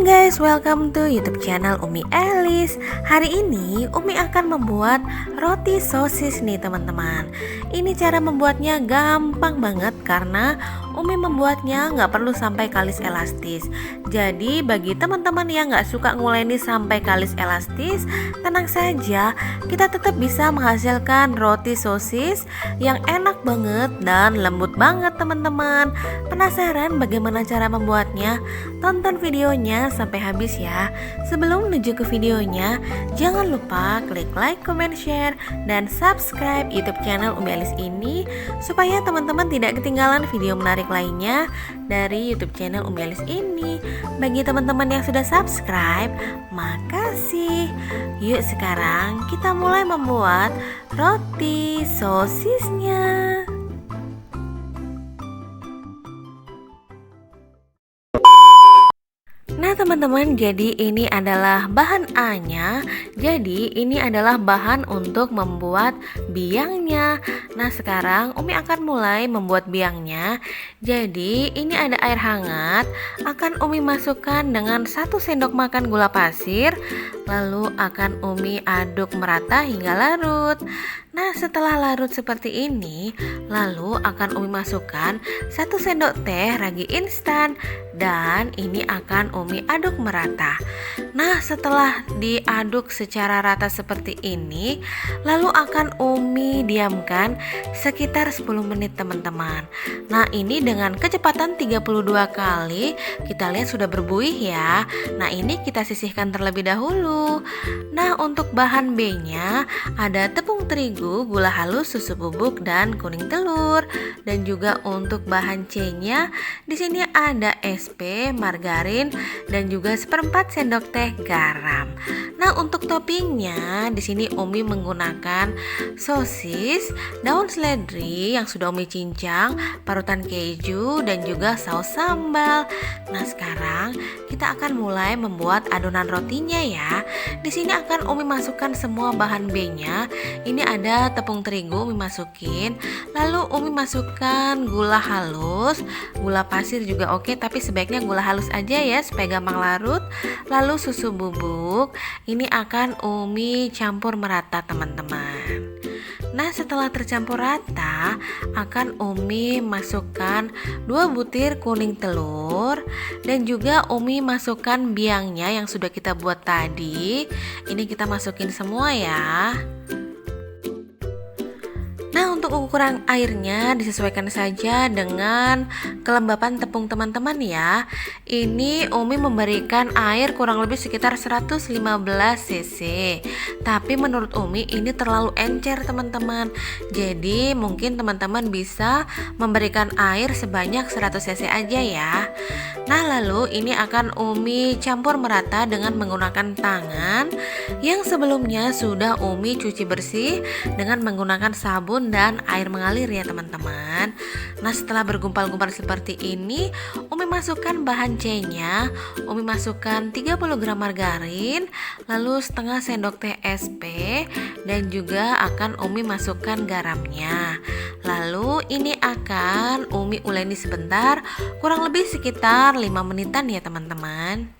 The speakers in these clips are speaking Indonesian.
guys, welcome to YouTube channel Umi Elis. Hari ini Umi akan membuat roti sosis nih teman-teman. Ini cara membuatnya gampang banget karena Umi membuatnya nggak perlu sampai kalis elastis. Jadi bagi teman-teman yang nggak suka nguleni sampai kalis elastis, tenang saja, kita tetap bisa menghasilkan roti sosis yang enak banget dan lembut banget teman-teman. Penasaran bagaimana cara membuatnya? Tonton videonya sampai habis ya. Sebelum menuju ke videonya, jangan lupa klik like, comment, share, dan subscribe YouTube channel Umi Elis ini supaya teman-teman tidak ketinggalan video menarik lainnya dari YouTube channel Umi Elis ini. Bagi teman-teman yang sudah subscribe, makasih. Yuk sekarang kita mulai membuat roti sosisnya. Nah teman-teman, jadi ini adalah bahan A-nya. Jadi ini adalah bahan untuk membuat biangnya. Nah sekarang Umi akan mulai membuat biangnya. Jadi ini ada air hangat. Akan Umi masukkan dengan 1 sendok makan gula pasir. Lalu akan Umi aduk merata hingga larut. Nah setelah larut seperti ini, lalu akan Umi masukkan 1 sendok teh ragi instan. Dan ini akan Umi aduk merata. Nah setelah diaduk secara rata seperti ini, lalu akan Umi diamkan sekitar 10 menit teman-teman. Nah ini dengan kecepatan 32 kali, kita lihat sudah berbuih ya. Nah ini kita sisihkan terlebih dahulu. Nah untuk bahan B nya ada tepung terigu, gula halus, susu bubuk, dan kuning telur. Dan juga untuk bahan C nya di sini ada SP, margarin, dan juga 1/4 sendok teh garam. Nah untuk toppingnya di sini Umi menggunakan sosis, daun seledri yang sudah Umi cincang, parutan keju, dan juga saus sambal. Nah sekarang kita akan mulai membuat adonan rotinya ya. Di sini akan Umi masukkan semua bahan B-nya. Ini ada tepung terigu Umi masukin, lalu Umi masukkan gula halus, gula pasir juga oke, tapi sebaiknya gula halus aja ya supaya gampang larut. Lalu susu bubuk, ini akan Umi campur merata teman-teman. Nah setelah tercampur rata, akan Umi masukkan 2 butir kuning telur. Dan juga Umi masukkan biangnya yang sudah kita buat tadi. Ini kita masukin semua ya. Nah untuk ukuran airnya disesuaikan saja dengan kelembapan tepung teman-teman ya. Ini Umi memberikan air kurang lebih sekitar 115 cc. Tapi menurut Umi ini terlalu encer teman-teman. Jadi mungkin teman-teman bisa memberikan air sebanyak 100 cc aja ya. Nah lalu ini akan Umi campur merata dengan menggunakan tangan yang sebelumnya sudah Umi cuci bersih dengan menggunakan sabun dan air mengalir ya teman-teman. Nah setelah bergumpal-gumpal seperti ini, Umi masukkan bahan C nya. Umi masukkan 30 gram margarin, lalu setengah sendok teh SP, dan juga akan Umi masukkan garamnya. Lalu ini akan Umi uleni sebentar, kurang lebih sekitar 5 menitan ya teman-teman.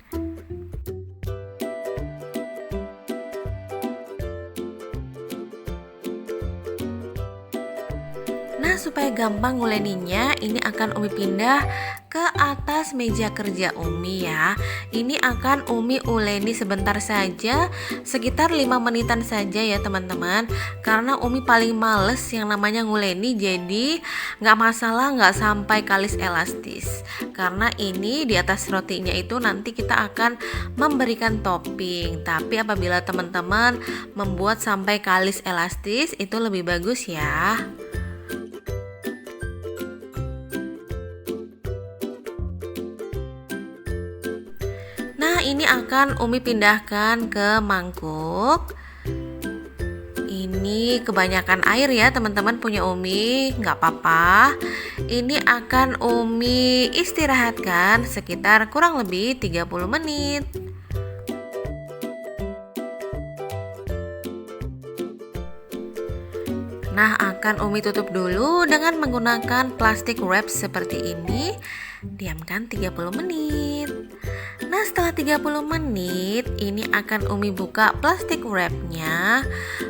Nah supaya gampang nguleninya, ini akan Umi pindah ke atas meja kerja Umi ya. Ini akan Umi uleni sebentar saja, sekitar 5 menitan saja ya teman-teman. Karena Umi paling males yang namanya nguleni, jadi nggak masalah nggak sampai kalis elastis. Karena ini di atas rotinya itu nanti kita akan memberikan topping. Tapi apabila teman-teman membuat sampai kalis elastis itu lebih bagus ya. Nah ini akan Umi pindahkan ke mangkuk. Ini kebanyakan air ya teman-teman punya Umi, nggak apa-apa. Ini akan Umi istirahatkan sekitar kurang lebih 30 menit. Nah akan Umi tutup dulu dengan menggunakan plastik wrap seperti ini. Diamkan 30 menit. Nah, setelah 30 menit, ini akan Umi buka plastik wrapnya.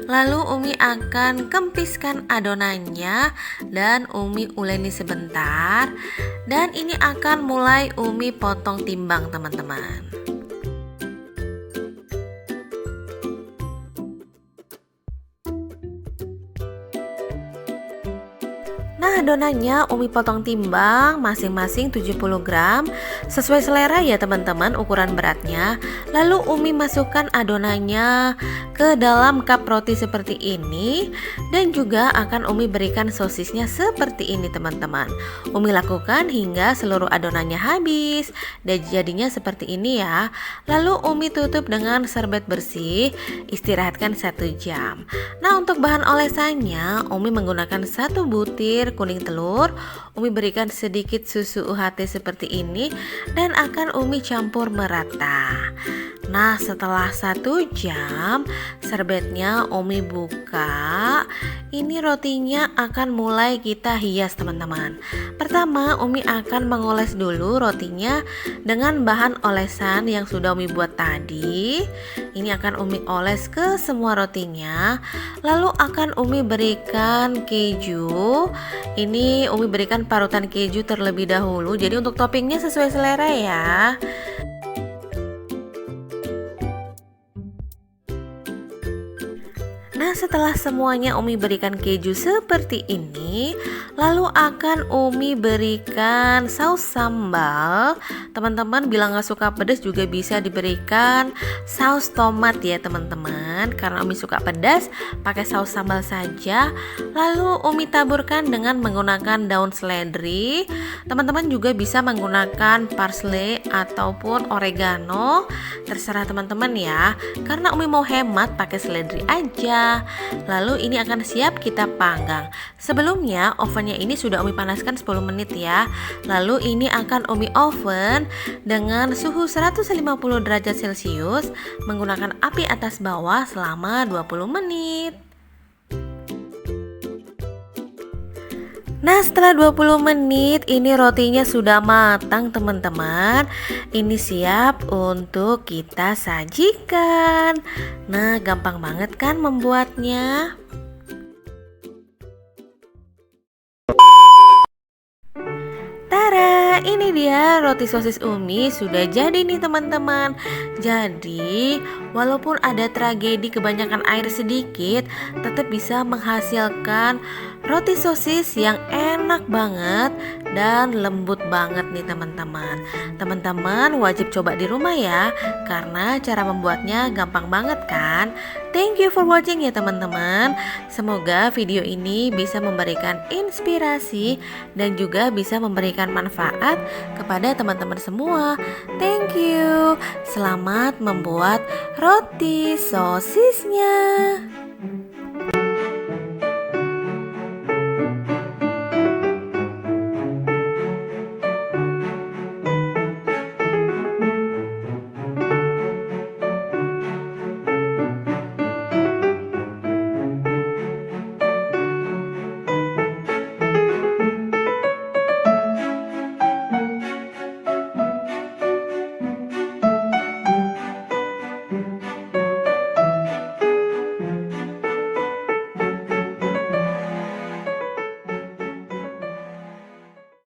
Lalu Umi akan kempiskan adonannya dan Umi uleni sebentar. Dan ini akan mulai Umi potong timbang, teman-teman. Nah, adonannya Umi potong timbang masing-masing 70 gram sesuai selera ya teman-teman ukuran beratnya. Lalu Umi masukkan adonannya ke dalam cup roti seperti ini dan juga akan Umi berikan sosisnya seperti ini teman-teman. Umi lakukan hingga seluruh adonannya habis dan jadinya seperti ini ya. Lalu Umi tutup dengan serbet bersih, istirahatkan 1 jam. Nah, untuk bahan olesannya Umi menggunakan 1 butir kuning telur. Umi berikan sedikit susu UHT seperti ini dan akan Umi campur merata. Nah, setelah 1 jam serbetnya Umi buka. Ini rotinya akan mulai kita hias teman-teman. Pertama Umi akan mengoles dulu rotinya dengan bahan olesan yang sudah Umi buat tadi. Ini akan Umi oles ke semua rotinya. Lalu akan Umi berikan keju. Ini Umi berikan parutan keju terlebih dahulu. Jadi untuk toppingnya sesuai selera ya. Nah, setelah semuanya Umi berikan keju seperti ini, lalu akan Umi berikan saus sambal. Teman-teman bilang gak suka pedas juga bisa diberikan saus tomat ya teman-teman. Karena Umi suka pedas, pakai saus sambal saja. Lalu Umi taburkan dengan menggunakan daun seledri. Teman-teman juga bisa menggunakan parsley ataupun oregano, terserah teman-teman ya. Karena Umi mau hemat, pakai seledri aja. Lalu ini akan siap kita panggang. Sebelumnya ovennya ini sudah Umi panaskan 10 menit ya. Lalu ini akan Umi oven dengan suhu 150 derajat Celcius menggunakan api atas bawah selama 20 menit. Nah, setelah 20 menit ini rotinya sudah matang teman-teman. Ini siap untuk kita sajikan. Nah, gampang banget kan membuatnya. Tara, ini dia roti sosis Umi sudah jadi nih teman-teman. Jadi, walaupun ada tragedi kebanyakan air sedikit, tetap bisa menghasilkan roti sosis yang enak banget dan lembut banget nih teman-teman. Teman-teman wajib coba di rumah ya, karena cara membuatnya gampang banget kan. Thank you for watching ya teman-teman. Semoga video ini bisa memberikan inspirasi dan juga bisa memberikan manfaat kepada teman-teman semua. Thank you. Selamat membuat roti sosisnya.